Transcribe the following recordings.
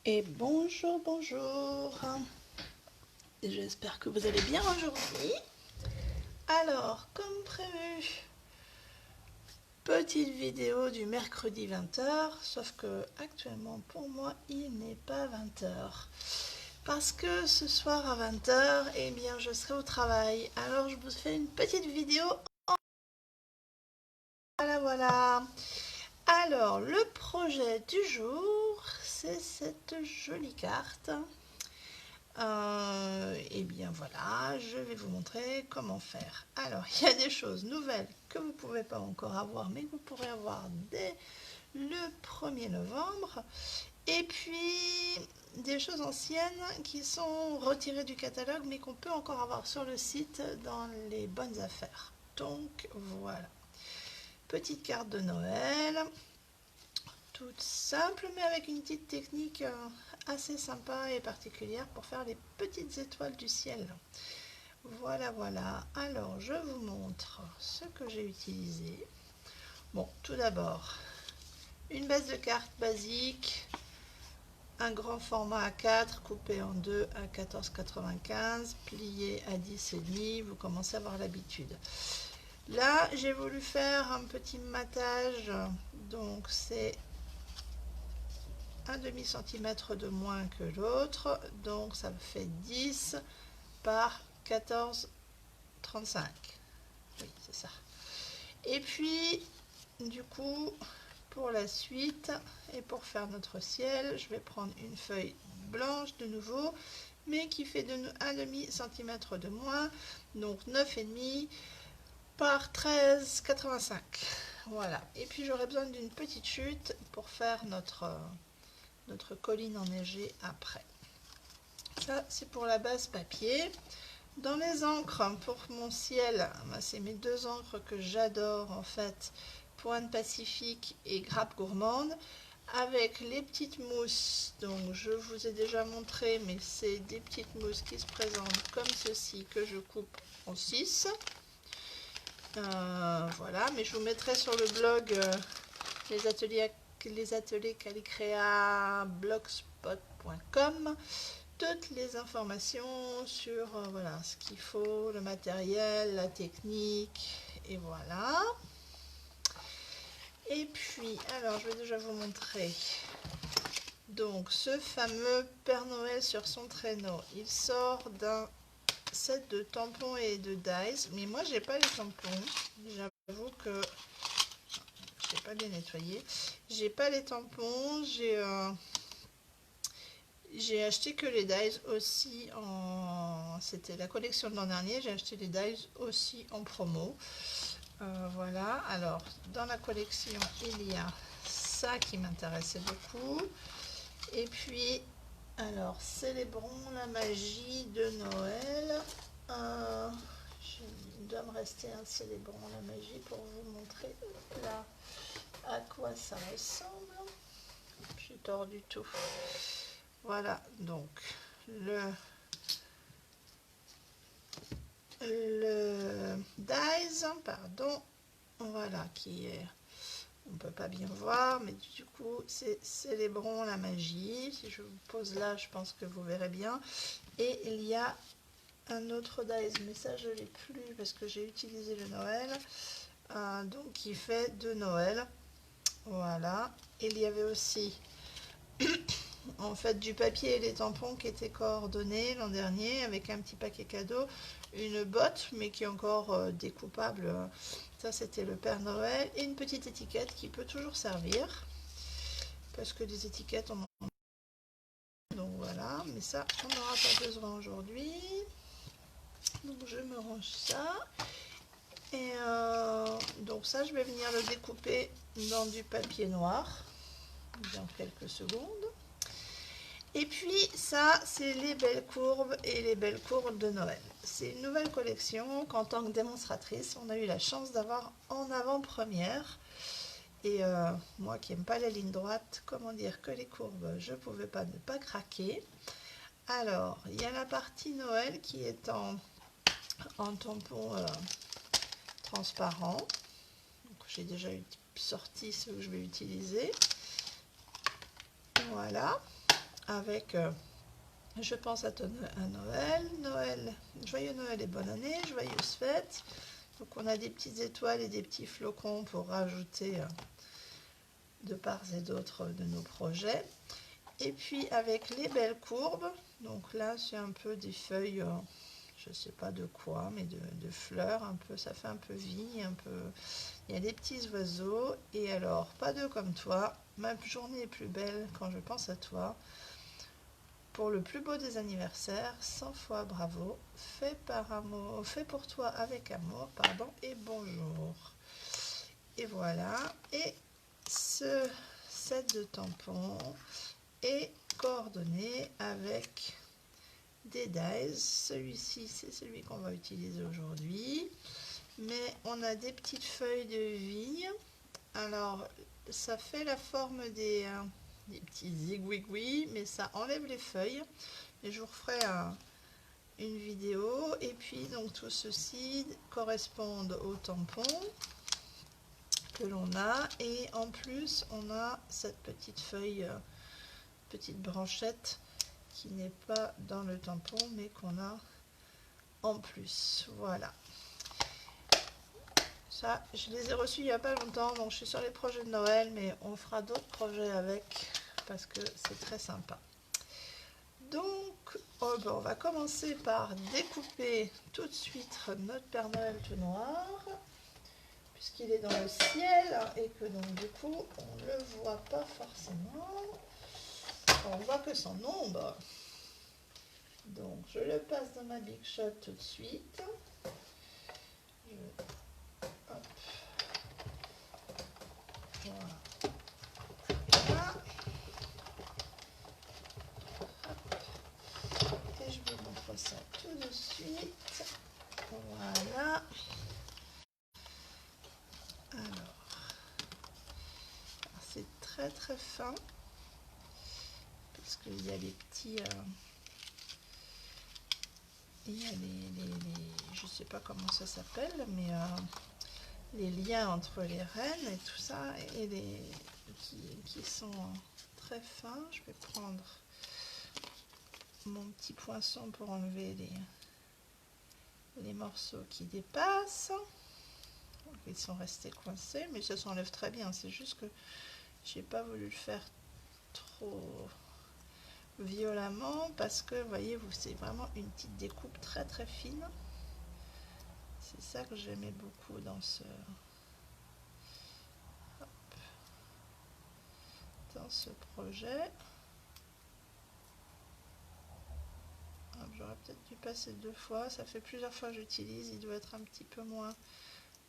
Et bonjour, bonjour. J'espère que vous allez bien aujourd'hui. Alors, comme prévu, petite vidéo du mercredi 20h, sauf que actuellement pour moi il n'est pas 20h. Parce que ce soir à 20h, eh bien je serai au travail. Alors je vous fais une petite vidéo. Voilà, voilà. Alors, le projet du jour, c'est cette jolie carte. Et bien voilà, je vais vous montrer comment faire. Alors, il y a des choses nouvelles que vous ne pouvez pas encore avoir, mais que vous pourrez avoir dès le 1er novembre. Et puis, des choses anciennes qui sont retirées du catalogue, mais qu'on peut encore avoir sur le site dans les bonnes affaires. Donc, voilà. Petite carte de Noël. Toute simple, mais avec une petite technique assez sympa et particulière pour faire les petites étoiles du ciel. Voilà, voilà. Alors, je vous montre ce que j'ai utilisé. Bon, tout d'abord, une base de carte basique, un grand format A4 coupé en deux à 14,95, plié à 10,5. Vous commencez à avoir l'habitude. Là, j'ai voulu faire un petit matage, donc c'est un demi-centimètre de moins que l'autre, donc ça me fait 10 par 14,35. Oui, c'est ça. Et puis, du coup, pour la suite, et pour faire notre ciel, je vais prendre une feuille blanche de nouveau, mais qui fait un demi-centimètre de moins, donc 9,5 par 13,85. Voilà. Et puis, j'aurai besoin d'une petite chute pour faire notre colline enneigée après. Ça, c'est pour la base papier. Dans les encres, pour mon ciel, c'est mes deux encres que j'adore en fait, Pointe Pacifique et Grappe Gourmande, avec les petites mousses. Donc je vous ai déjà montré, mais c'est des petites mousses qui se présentent comme ceci, que je coupe en 6. Voilà, mais je vous mettrai sur le blog les ateliers Calicrea blogspot.com toutes les informations sur voilà, ce qu'il faut, le matériel, la technique, et voilà. Et puis, alors je vais déjà vous montrer donc ce fameux Père Noël sur son traîneau. Il sort d'un set de tampons et de dies, mais moi j'ai pas les tampons, j'avoue que j'ai pas bien nettoyé. J'ai pas les tampons, j'ai acheté que les dies aussi en... C'était la collection de l'an dernier, j'ai acheté les dies aussi en promo. Voilà, alors dans la collection il y a ça qui m'intéressait beaucoup. Et puis, alors célébrons la magie de Noël. Il doit me rester un célébrons la magie pour vous montrer là à quoi ça ressemble. Je suis tordu tout. Voilà, donc le dies, pardon, voilà, qui est, on peut pas bien voir, mais du coup, c'est célébrons la magie. Si je vous pose là, je pense que vous verrez bien. Et il y a un autre dies, mais ça, je l'ai plus parce que j'ai utilisé le Noël, donc qui fait de Noël. Voilà. Et il y avait aussi en fait du papier et les tampons qui étaient coordonnés l'an dernier avec un petit paquet cadeau, une botte mais qui est encore découpable. Ça c'était le Père Noël et une petite étiquette qui peut toujours servir parce que des étiquettes on en a. Donc voilà, mais ça on n'aura pas besoin aujourd'hui. Donc je me range ça et donc ça je vais venir le découper dans du papier noir dans quelques secondes. Et puis ça, c'est les belles courbes et les belles courbes de Noël. C'est une nouvelle collection qu'en tant que démonstratrice, on a eu la chance d'avoir en avant-première. Et moi qui n'aime pas la ligne droite, comment dire que les courbes, je ne pouvais pas ne pas craquer. Alors, il y a la partie Noël qui est en tampon transparent. J'ai déjà sorti ce que je vais utiliser. Voilà. avec, je pense à Noël, joyeux Noël et bonne année, joyeuses fêtes. Donc on a des petites étoiles et des petits flocons pour rajouter de part et d'autre de nos projets. Et puis avec les belles courbes, donc là c'est un peu des feuilles, je sais pas de quoi, mais de fleurs, un peu, ça fait un peu vigne, un peu. Il y a des petits oiseaux, et alors, pas deux comme toi, ma journée est plus belle quand je pense à toi. Pour le plus beau des anniversaires, 100 fois bravo, fait par amour, fait pour toi avec amour, pardon, et bonjour. Et voilà, et ce set de tampons est coordonné avec des dies. Celui-ci, c'est celui qu'on va utiliser aujourd'hui. Mais on a des petites feuilles de vigne. Alors, ça fait la forme des petits zigouigouis, mais ça enlève les feuilles. Et je vous referai une vidéo. Et puis, donc, tout ceci correspond au tampon que l'on a. Et en plus, on a cette petite feuille, petite branchette qui n'est pas dans le tampon, mais qu'on a en plus. Voilà. Ça, je les ai reçus il n'y a pas longtemps, donc je suis sur les projets de Noël, mais on fera d'autres projets avec, parce que c'est très sympa. Donc, on va commencer par découper tout de suite notre Père Noël tout noir, puisqu'il est dans le ciel, et que donc du coup, on ne le voit pas forcément. On voit que son ombre. Donc, je le passe dans ma Big Shot tout de suite. Hop. Voilà. Et je vous montre ça tout de suite. Voilà. Alors c'est très très fin, parce qu'il y a les petits... il y a je sais pas comment ça s'appelle, mais les liens entre les rênes et tout ça, et qui sont très fins. Je vais prendre mon petit poinçon pour enlever les morceaux qui dépassent. Donc, ils sont restés coincés, mais ça s'enlève très bien. C'est juste que j'ai pas voulu le faire trop violemment, parce que voyez vous, c'est vraiment une petite découpe très très fine. C'est ça que j'aimais beaucoup dans ce projet. J'aurais peut-être dû passer 2 fois, ça fait plusieurs fois que j'utilise, il doit être un petit peu moins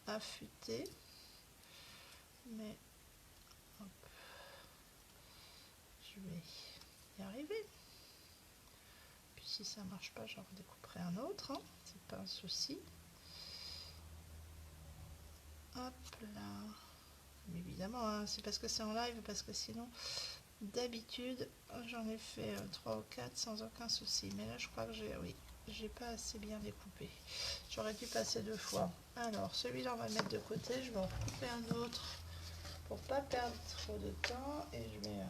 affûté, mais hop, je vais y arriver. Puis si ça marche pas, j'en redécouperai un autre, hein. C'est pas un souci. Hop là. Mais évidemment, hein, c'est parce que c'est en live, parce que sinon, d'habitude, j'en ai fait 3 ou 4 sans aucun souci. Mais là, je crois que j'ai pas assez bien découpé. J'aurais dû passer 2 fois. Alors, celui-là, on va le mettre de côté. Je vais en couper un autre pour pas perdre trop de temps. Et je vais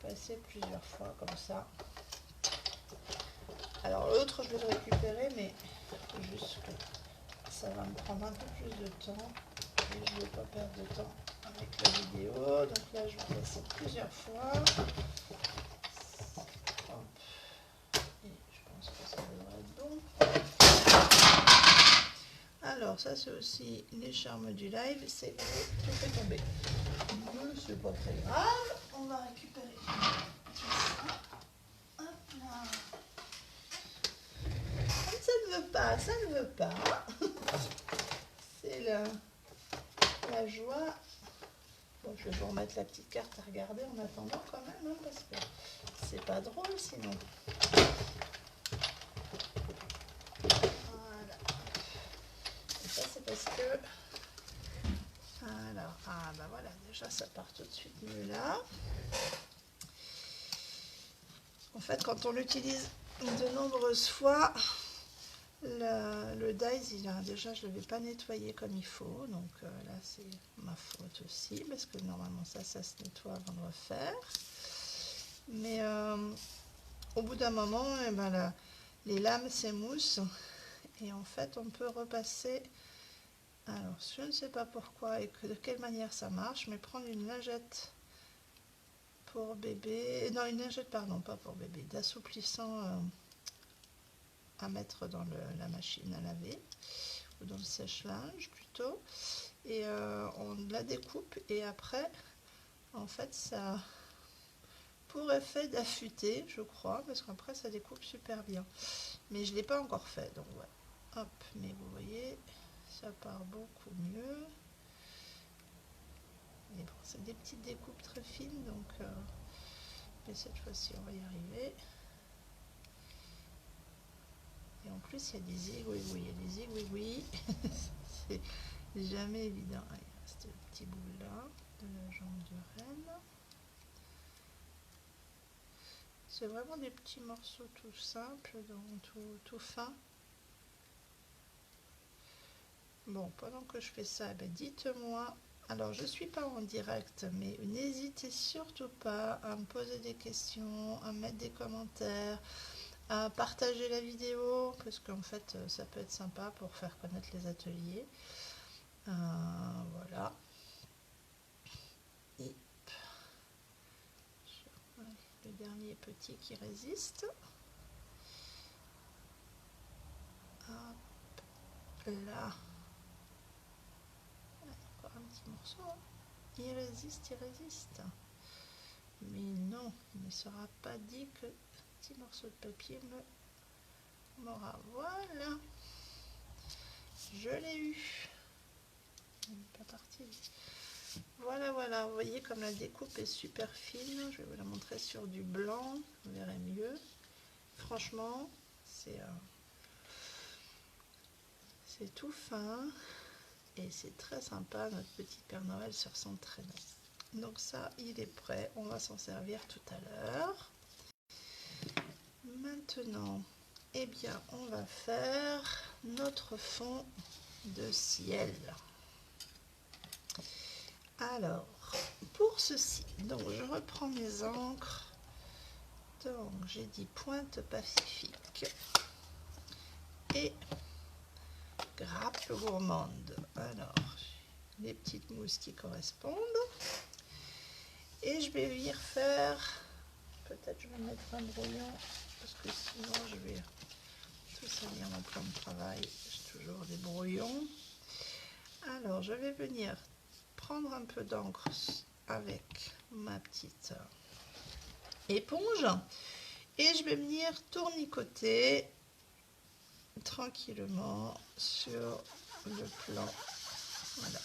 passer plusieurs fois comme ça. Alors, l'autre, je vais le récupérer, mais juste que ça va me prendre un peu plus de temps. Et je ne vais pas perdre de temps avec la vidéo. Donc là, je vais passer plusieurs fois. Hop. Et je pense que ça devrait être bon. Alors, ça, c'est aussi les charmes du live. C'est tout fait tomber. Mais c'est pas très grave. On va récupérer tout ça. Hop là. Ça ne veut pas, ça ne veut pas. C'est la joie. Bon, je vais vous remettre la petite carte à regarder en attendant quand même, hein, parce que c'est pas drôle sinon. Voilà. Et ça, c'est parce que... Alors, ah bah voilà, déjà ça part tout de suite mieux là. En fait, quand on l'utilise de nombreuses fois, le dies, déjà je ne l'avais pas nettoyé comme il faut, donc là c'est ma faute aussi, parce que normalement ça se nettoie avant de refaire. Mais au bout d'un moment, eh ben, les lames s'émoussent et en fait on peut repasser. Alors je ne sais pas pourquoi et de quelle manière ça marche, mais prendre une lingette pour bébé, non une lingette pardon, pas pour bébé, d'assouplissant à mettre dans la machine à laver ou dans le sèche-linge plutôt, et on la découpe et après en fait ça a pour effet d'affûter, je crois, parce qu'après ça découpe super bien, mais je l'ai pas encore fait, donc ouais. Hop, mais vous voyez ça part beaucoup mieux. Mais bon, c'est des petites découpes très fines, donc mais cette fois-ci on va y arriver. Et en plus il y a des zigouigouis, il y a des zigouigouis. C'est jamais évident. Ah, il reste le petit bout là de la jambe de reine. C'est vraiment des petits morceaux tout simples, donc tout fin. Bon, pendant que je fais ça, ben dites-moi. Alors, je ne suis pas en direct, mais n'hésitez surtout pas à me poser des questions, à mettre des commentaires, à partager la vidéo, parce qu'en fait, ça peut être sympa pour faire connaître les ateliers. Voilà. Et le dernier petit qui résiste. Hop là. Encore un petit morceau. Il résiste, il résiste. Mais non, il ne sera pas dit que petit morceau de papier m'aura. Voilà, je l'ai eu. Il n'est pas parti. Voilà, voilà, vous voyez comme la découpe est super fine. Je vais vous la montrer sur du blanc, vous verrez mieux. Franchement, c'est tout fin et c'est très sympa. Notre petit Père Noël sur son traîneau. Donc ça, il est prêt. On va s'en servir tout à l'heure. Maintenant, eh bien, on va faire notre fond de ciel. Alors, pour ceci, donc je reprends mes encres. Donc, j'ai dit Pointe Pacifique et Grappe Gourmande. Alors, les petites mousses qui correspondent. Et je vais venir faire, peut-être je vais mettre un brouillon, parce que sinon je vais tout salir mon plan de travail. J'ai toujours des brouillons. Alors, je vais venir prendre un peu d'encre avec ma petite éponge et je vais venir tournicoter tranquillement sur le plan. Voilà.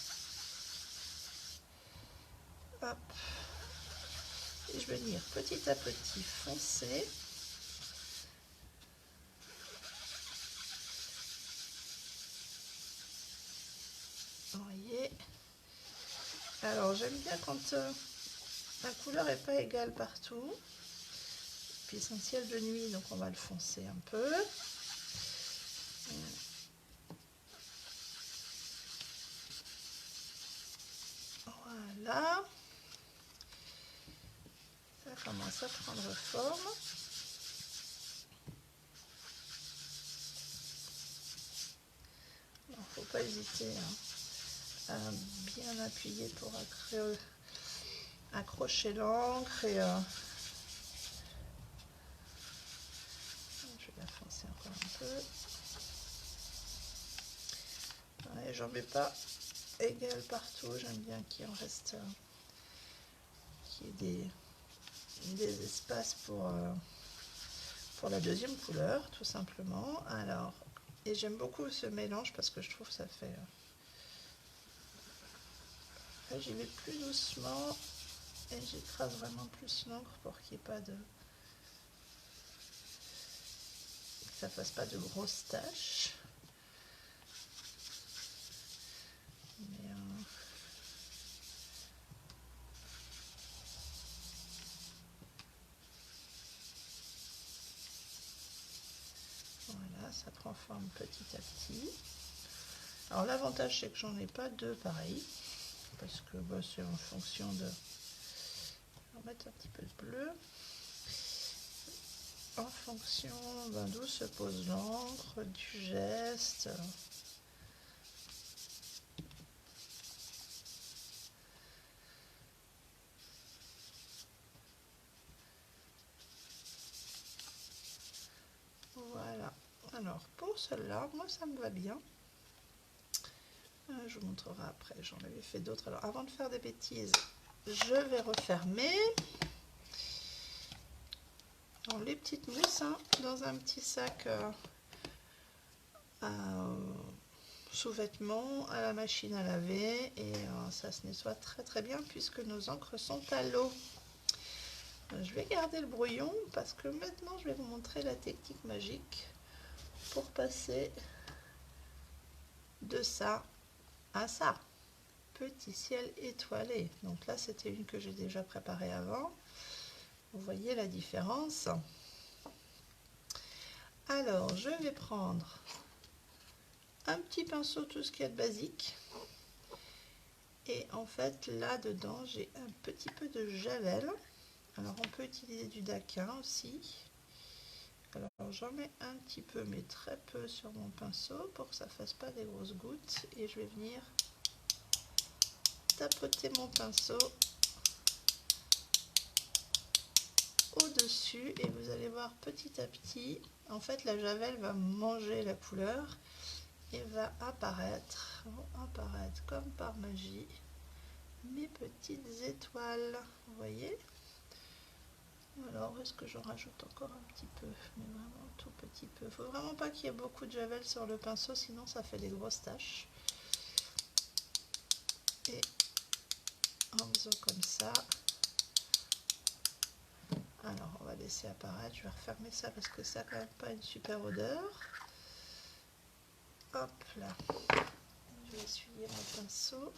Hop. Et je vais venir petit à petit foncer. Vous voyez. Alors j'aime bien quand la couleur n'est pas égale partout. Puis c'est un ciel de nuit, donc on va le foncer un peu. Voilà. Ça commence à prendre forme. Il ne faut pas hésiter à bien appuyer pour accrocher l'encre et je vais la foncer encore un peu. Ouais, j'en mets pas égal partout, j'aime bien qu'il en reste, qu'il y ait des espaces pour la deuxième couleur, tout simplement. Alors, et j'aime beaucoup ce mélange parce que je trouve que ça fait. Là, j'y vais plus doucement et j'écrase vraiment plus l'encre pour qu'il n'y ait pas de. Que ça fasse pas de grosses taches. Mais, voilà, ça prend forme petit à petit. Alors l'avantage c'est que j'en ai pas deux pareils, parce que bah, c'est en fonction de... On va mettre un petit peu de bleu. en fonction d'où se pose l'encre, du geste. Voilà. Alors pour celle-là, moi ça me va bien. Je vous montrerai après, j'en avais fait d'autres. Alors avant de faire des bêtises, je vais refermer. Alors, les petites mousses hein, dans un petit sac sous-vêtements à la machine à laver et ça se nettoie très très bien puisque nos encres sont à l'eau. Je vais garder le brouillon parce que maintenant je vais vous montrer la technique magique pour passer de ça à ça. Petit ciel étoilé. Donc là c'était une que j'ai déjà préparée avant. Vous voyez la différence. Alors je vais prendre un petit pinceau, tout ce qu'il y a de basique. Et en fait là dedans j'ai un petit peu de javel. Alors on peut utiliser du daquin aussi. Alors j'en mets un petit peu mais très peu sur mon pinceau pour que ça fasse pas des grosses gouttes. Et je vais venir tapoter mon pinceau au-dessus et vous allez voir petit à petit, en fait la javel va manger la couleur et va apparaître comme par magie mes petites étoiles, vous voyez. Alors est-ce que j'en rajoute encore un petit peu, mais vraiment tout petit peu, faut vraiment pas qu'il y ait beaucoup de javel sur le pinceau sinon ça fait des grosses taches. Et en faisant comme ça, alors on va laisser apparaître, je vais refermer ça parce que ça n'a quand même pas une super odeur. Hop là, je vais essuyer mon pinceau.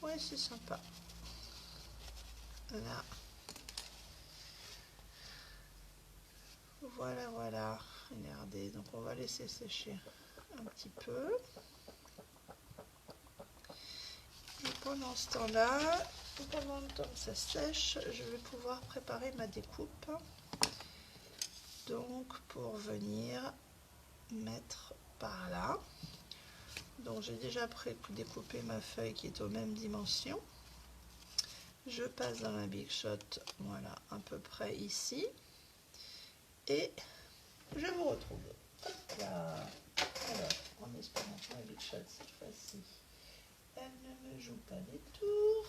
Ouais, c'est sympa. Là, voilà, voilà. Regardez, donc on va laisser sécher un petit peu. Et pendant ce temps-là, pendant le temps que ça sèche, je vais pouvoir préparer ma découpe. Donc pour venir mettre par là. Donc j'ai déjà découpé ma feuille qui est aux mêmes dimensions. Je passe dans la Big Shot, voilà, à peu près ici. Et je vous retrouve. Hop là. Alors, en espérant que la Big Shot cette fois-ci, elle ne me joue pas des tours.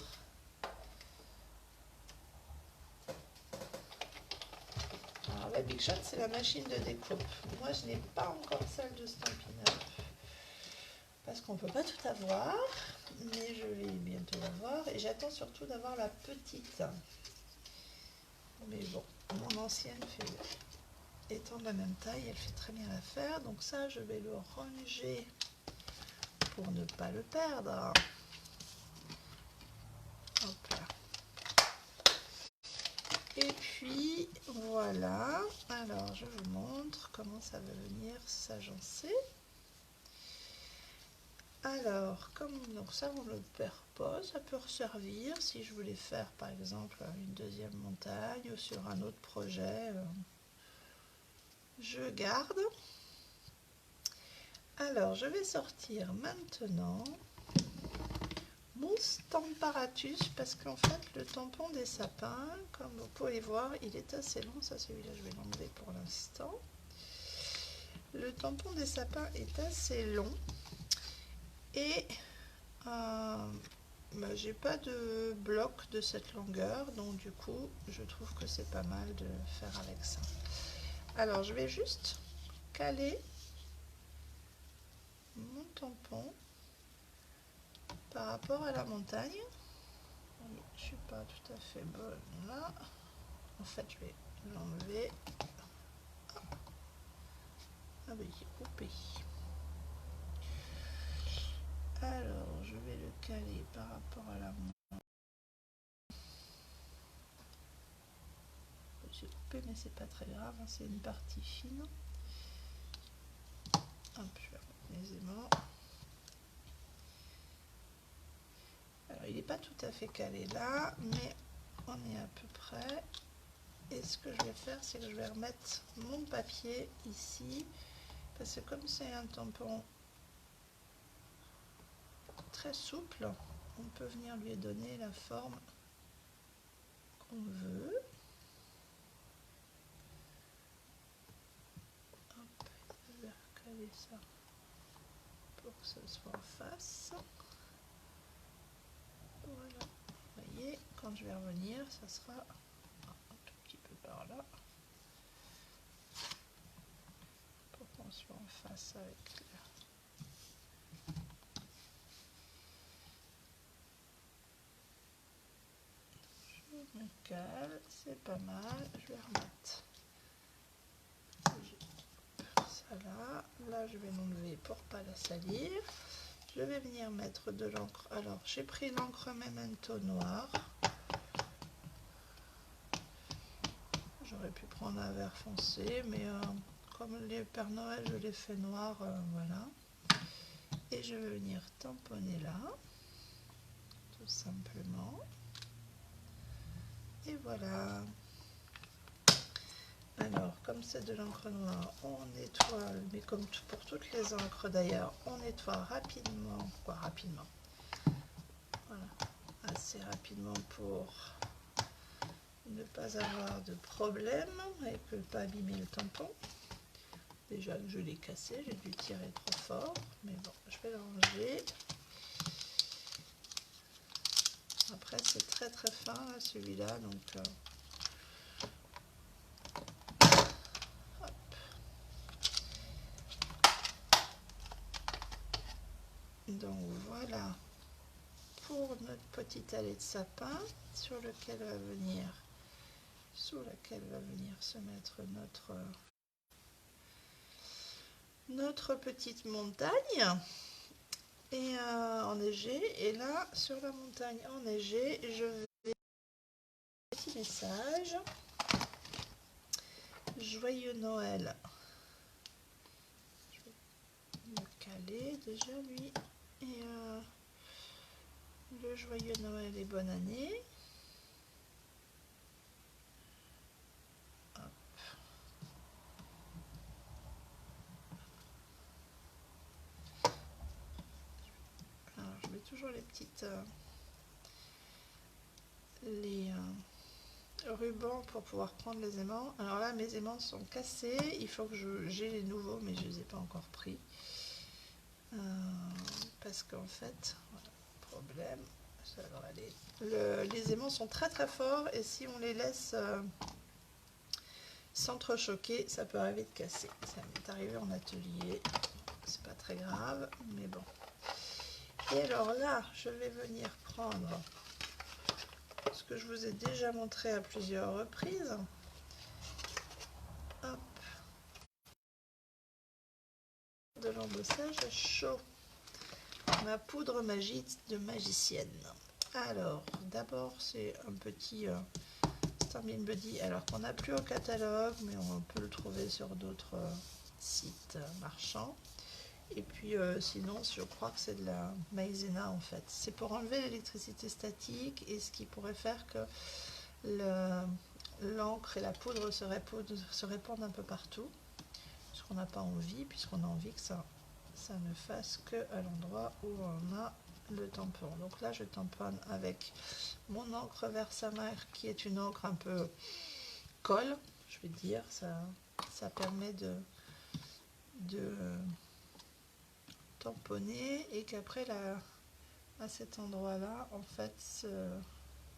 Alors la Big Shot, c'est la machine de découpe. Moi, je n'ai pas encore celle de Stampin' Up parce qu'on ne peut pas tout avoir, mais je vais bientôt l'avoir et j'attends surtout d'avoir la petite. Mais bon, mon ancienne étant de la même taille, elle fait très bien l'affaire. Donc ça, je vais le ranger pour ne pas le perdre. Hop là. Et puis voilà, alors je vous montre comment ça va venir s'agencer. Alors, comme donc ça on ne le perd pas, ça peut resservir si je voulais faire par exemple une deuxième montagne ou sur un autre projet. Je garde. Alors, je vais sortir maintenant mon Stamparatus parce qu'en fait le tampon des sapins, comme vous pouvez voir, il est assez long. Ça, celui-là, je vais l'enlever pour l'instant. Le tampon des sapins est assez long et j'ai pas de bloc de cette longueur, donc du coup je trouve que c'est pas mal de faire avec ça. Alors je vais juste caler mon tampon par rapport à la montagne. Je suis pas tout à fait bonne là. En fait je vais l'enlever. Ah oui, j'ai coupé. Alors je vais le caler par rapport à la montagne. J'ai coupé mais c'est pas très grave, hein, c'est une partie fine. Hop, je vais remettre mes aimants. Alors il n'est pas tout à fait calé là, mais on est à peu près. Et ce que je vais faire, c'est que je vais remettre mon papier ici, parce que comme c'est un tampon très souple, on peut venir lui donner la forme qu'on veut. Hop, je vais recaler ça pour que ce soit en face. Voilà, vous voyez, quand je vais revenir, ça sera un tout petit peu par là, pour qu'on soit en face avec la... Je me cale, c'est pas mal, je vais remettre ça là. Là, je vais l'enlever pour pas la salir. Je vais venir mettre de l'encre. Alors, j'ai pris l'encre Memento noir. J'aurais pu prendre un vert foncé, mais comme les Pères Noël, je les fais noir, voilà. Et je vais venir tamponner là, tout simplement. Et voilà. Alors, comme c'est de l'encre noire, on nettoie, mais comme pour toutes les encres d'ailleurs, on nettoie rapidement, rapidement, voilà, assez rapidement pour ne pas avoir de problème et ne pas abîmer le tampon. Déjà que je l'ai cassé, j'ai dû tirer trop fort, mais bon, je vais l'enlever. Après, c'est très très fin celui-là, donc hop. Donc voilà pour notre petite allée de sapin sur lequel va venir, sous laquelle va venir se mettre notre petite montagne et enneigée. Et là, sur la montagne enneigée, je vais un petit message. Joyeux Noël. Je vais me caler déjà lui. Et le joyeux Noël et bonne année. Hop. Alors, je mets toujours les petites rubans pour pouvoir prendre les aimants. Alors là, mes aimants sont cassés. Il faut que j'ai les nouveaux, mais je ne les ai pas encore pris. Parce qu'en fait, voilà, problème, ça devrait aller. Les aimants sont très très forts et si on les laisse s'entrechoquer, ça peut arriver de casser. Ça m'est arrivé en atelier, c'est pas très grave, mais bon. Et alors là, je vais venir prendre ce que je vous ai déjà montré à plusieurs reprises. Hop. De l'embossage à chaud. Ma poudre magique de magicienne. Alors, d'abord, c'est un petit Starmine Buddy, alors qu'on n'a plus au catalogue, mais on peut le trouver sur d'autres sites marchands. Et puis, sinon, je crois que c'est de la maïzena en fait. C'est pour enlever l'électricité statique et ce qui pourrait faire que l'encre et la poudre se répandent un peu partout. Ce qu'on n'a pas envie, puisqu'on a envie que ça ne fasse que à l'endroit où on a le tampon. Donc là, je tamponne avec mon encre Versamark, qui est une encre un peu colle, je vais dire. Ça permet de tamponner et qu'après, à cet endroit-là, en fait,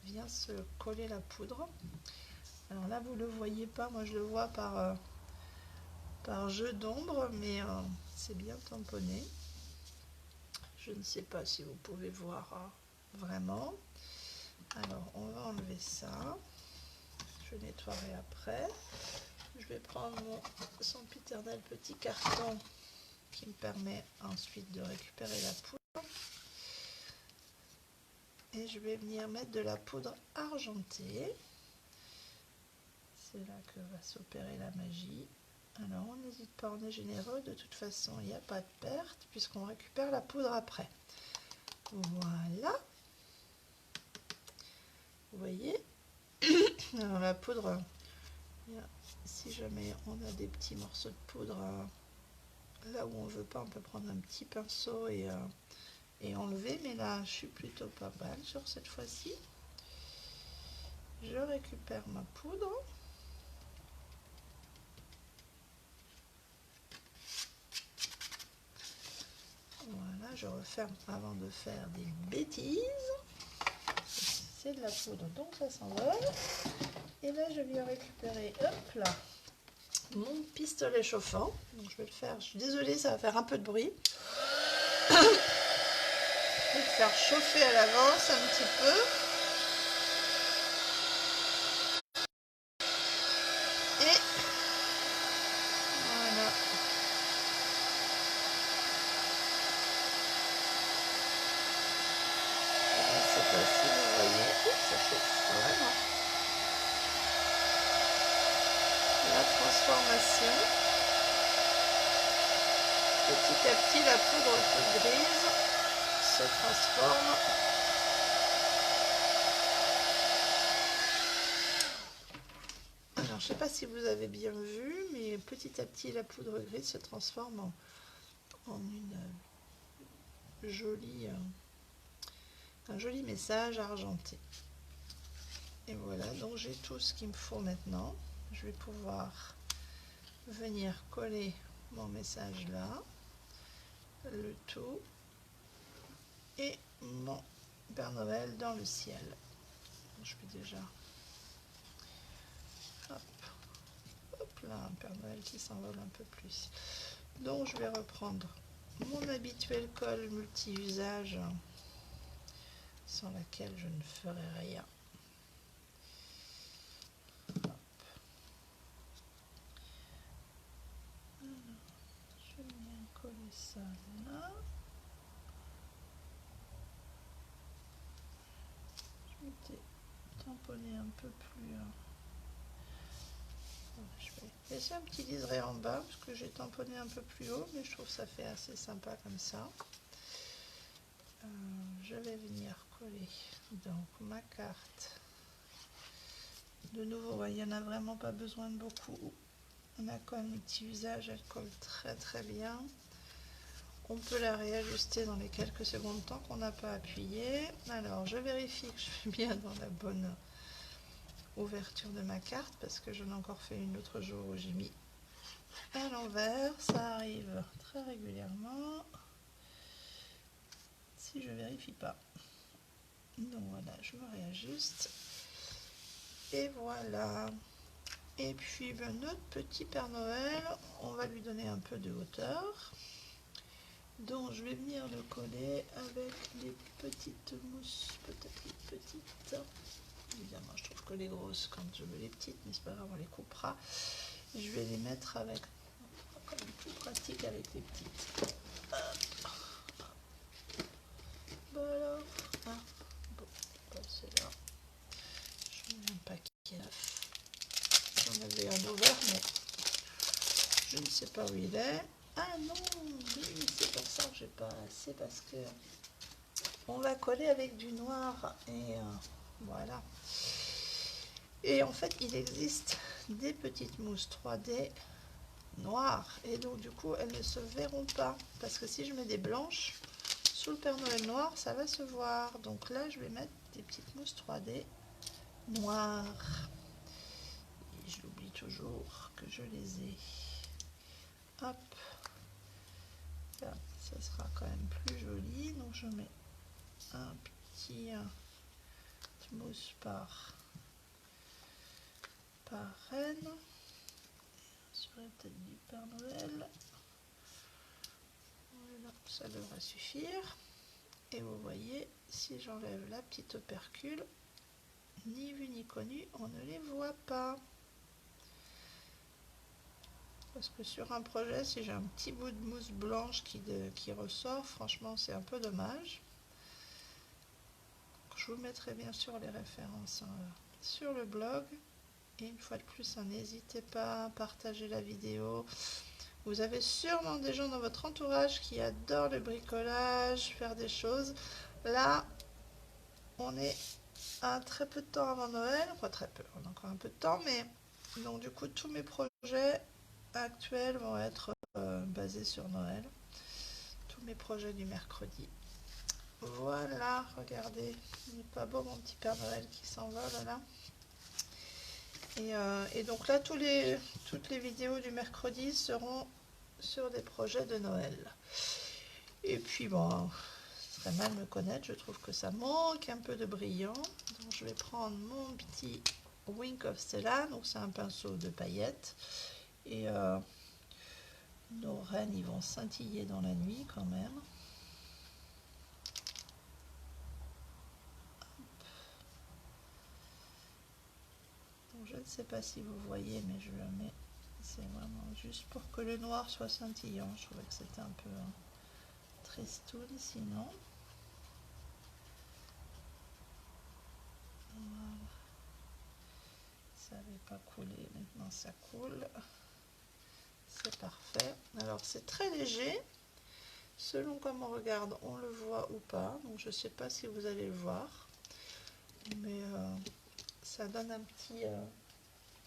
vient se coller la poudre. Alors là, vous ne le voyez pas, moi je le vois par jeu d'ombre, mais c'est bien tamponné. Je ne sais pas si vous pouvez voir vraiment. Alors, on va enlever ça. Je nettoierai après. Je vais prendre mon sempiternel petit carton qui me permet ensuite de récupérer la poudre. Et je vais venir mettre de la poudre argentée. C'est là que va s'opérer la magie. Alors, on n'hésite pas, on est généreux. De toute façon, il n'y a pas de perte puisqu'on récupère la poudre après. Voilà. Vous voyez? Alors, la poudre Si jamais on a des petits morceaux de poudre là où on veut pas, on peut prendre un petit pinceau et enlever, mais là je suis plutôt pas mal sur cette fois-ci. Je récupère ma poudre. Voilà, je referme avant de faire des bêtises. C'est de la poudre, donc ça s'envole. Et là, je viens récupérer, hop là, mon pistolet chauffant. Donc je vais le faire, je suis désolée, ça va faire un peu de bruit. Je vais le faire chauffer à l'avance un petit peu. Et voilà. Je ne sais pas si vous voyez. Oups, ça chauffe vraiment. La transformation. Petit à petit, la poudre toute grise se transforme alors je sais pas si vous avez bien vu, mais petit à petit la poudre grise se transforme en une jolie un joli message argenté. Et voilà, donc j'ai tout ce qu'il me faut maintenant. Je vais pouvoir venir coller mon message là, le tout, et mon Père Noël dans le ciel. Je vais déjà, hop, hop là, un Père Noël qui s'envole un peu plus. Donc je vais reprendre mon habituel colle multi-usage sans laquelle je ne ferai rien. Hop. Alors, je viens coller ça là. Je m'étais tamponné un peu plus. Je vais laisser un petit liseré en bas parce que j'ai tamponné un peu plus haut, mais je trouve que ça fait assez sympa comme ça. Je vais venir coller donc ma carte. De nouveau, il n'y en a vraiment pas besoin de beaucoup. La colle multi-usage, elle colle très très bien. On peut la réajuster dans les quelques secondes tant qu'on n'a pas appuyé. Alors, je vérifie que je suis bien dans la bonne ouverture de ma carte parce que j'en ai encore fait une l'autre jour où j'ai mis à l'envers. Ça arrive très régulièrement si je vérifie pas. Donc voilà, je me réajuste. Et voilà. Et puis ben, notre petit Père Noël, on va lui donner un peu de hauteur. Donc je vais venir le coller avec les petites mousses, peut-être les petites. Évidemment, je trouve que les grosses, quand je veux les petites, mais c'est pas grave, on les coupera. Je vais les mettre avec, quand même plus pratique avec les petites. Voilà. Ah, bon, pas celle-là. Je mets un paquet neuf. J'en avais un ouvert, mais je ne sais pas où il est. Ah non, oui, c'est pour ça que j'ai pas. C'est parce que on va coller avec du noir et voilà. Et en fait, il existe des petites mousses 3D noires et donc du coup, elles ne se verront pas parce que si je mets des blanches sous le Père Noël noir, ça va se voir. Donc là, je vais mettre des petites mousses 3D noires. Et j'oublie toujours que je les ai. Hop. Là, ça sera quand même plus joli. Donc je mets un petit mousse par reine. Ça serait peut-être du Père Noël. Voilà, ça devrait suffire. Et vous voyez, si j'enlève la petite opercule, ni vu ni connu, on ne les voit pas. Parce que sur un projet, si j'ai un petit bout de mousse blanche qui ressort, franchement, c'est un peu dommage. Je vous mettrai bien sûr les références sur le blog. Et une fois de plus, n'hésitez pas à partager la vidéo. Vous avez sûrement des gens dans votre entourage qui adorent le bricolage, faire des choses. Là, on est à très peu de temps avant Noël. Enfin, très peu, on a encore un peu de temps, mais Donc du coup, tous mes projets actuels vont être basés sur Noël. Tous mes projets du mercredi. Voilà, regardez, il n'est pas beau mon petit Père Noël qui s'envole là. Et donc là, toutes les vidéos du mercredi seront sur des projets de Noël. Et puis bon, ce serait mal me connaître, je trouve que ça manque un peu de brillant. Donc je vais prendre mon petit Wink of Stella, donc c'est un pinceau de paillettes. Et nos rennes, ils vont scintiller dans la nuit quand même. Donc je ne sais pas si vous voyez, mais je le mets. C'est vraiment juste pour que le noir soit scintillant. Je trouvais que c'était un peu tristoun sinon. Voilà. Ça n'avait pas coulé, maintenant ça coule. C'est parfait. Alors c'est très léger. Selon comme on regarde, on le voit ou pas. Donc je ne sais pas si vous allez le voir. Mais ça donne un petit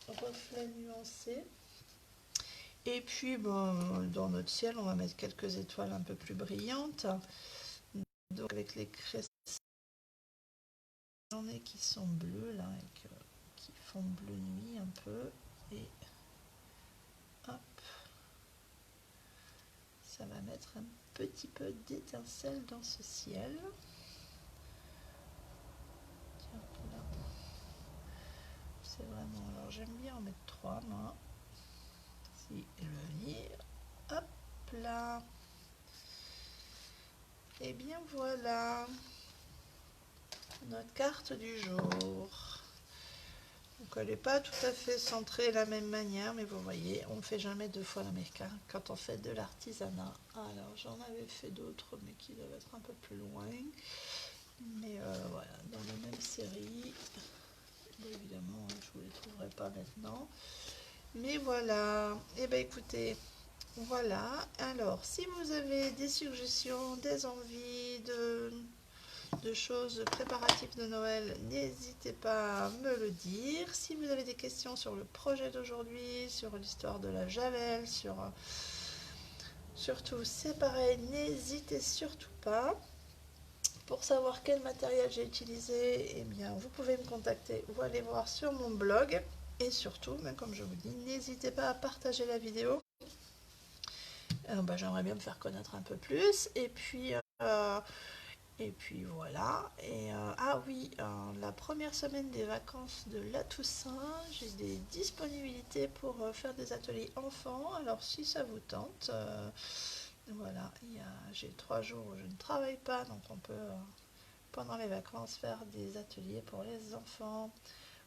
reflet nuancé. Et puis bon, dans notre ciel, on va mettre quelques étoiles un peu plus brillantes. Donc avec les cristaux qui sont bleus là, et qui font bleu nuit un peu. Et hop, ça va mettre un petit peu d'étincelle dans ce ciel. Tiens, là. C'est vraiment... Alors j'aime bien en mettre 3, moi. Si je veux venir. Hop là. Et bien voilà. Notre carte du jour. Donc elle n'est pas tout à fait centrée de la même manière, mais vous voyez, on ne fait jamais deux fois la même carte quand on fait de l'artisanat. Alors j'en avais fait d'autres, mais qui doivent être un peu plus loin. Mais voilà, dans la même série. Bon, évidemment, je ne vous les trouverai pas maintenant. Mais voilà. Et bien écoutez, voilà. Alors, si vous avez des suggestions, des envies de choses, de préparatifs de Noël, n'hésitez pas à me le dire. Si vous avez des questions sur le projet d'aujourd'hui, sur l'histoire de la Javel, surtout c'est pareil, n'hésitez surtout pas. Pour savoir quel matériel j'ai utilisé, eh bien, vous pouvez me contacter ou aller voir sur mon blog. Et surtout, comme je vous dis, n'hésitez pas à partager la vidéo. J'aimerais bien me faire connaître un peu plus. Et puis voilà. Ah oui, la première semaine des vacances de la Toussaint, j'ai des disponibilités pour faire des ateliers enfants. Alors si ça vous tente, voilà, j'ai 3 jours où je ne travaille pas, donc on peut pendant les vacances faire des ateliers pour les enfants.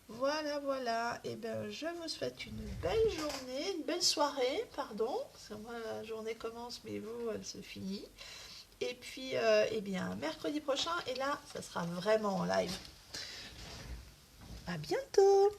Voilà, voilà. Et bien, je vous souhaite une belle journée, une belle soirée, pardon. Parce que moi, la journée commence, mais vous, elle se finit. Et puis, eh bien, mercredi prochain, et là, ça sera vraiment en live. À bientôt!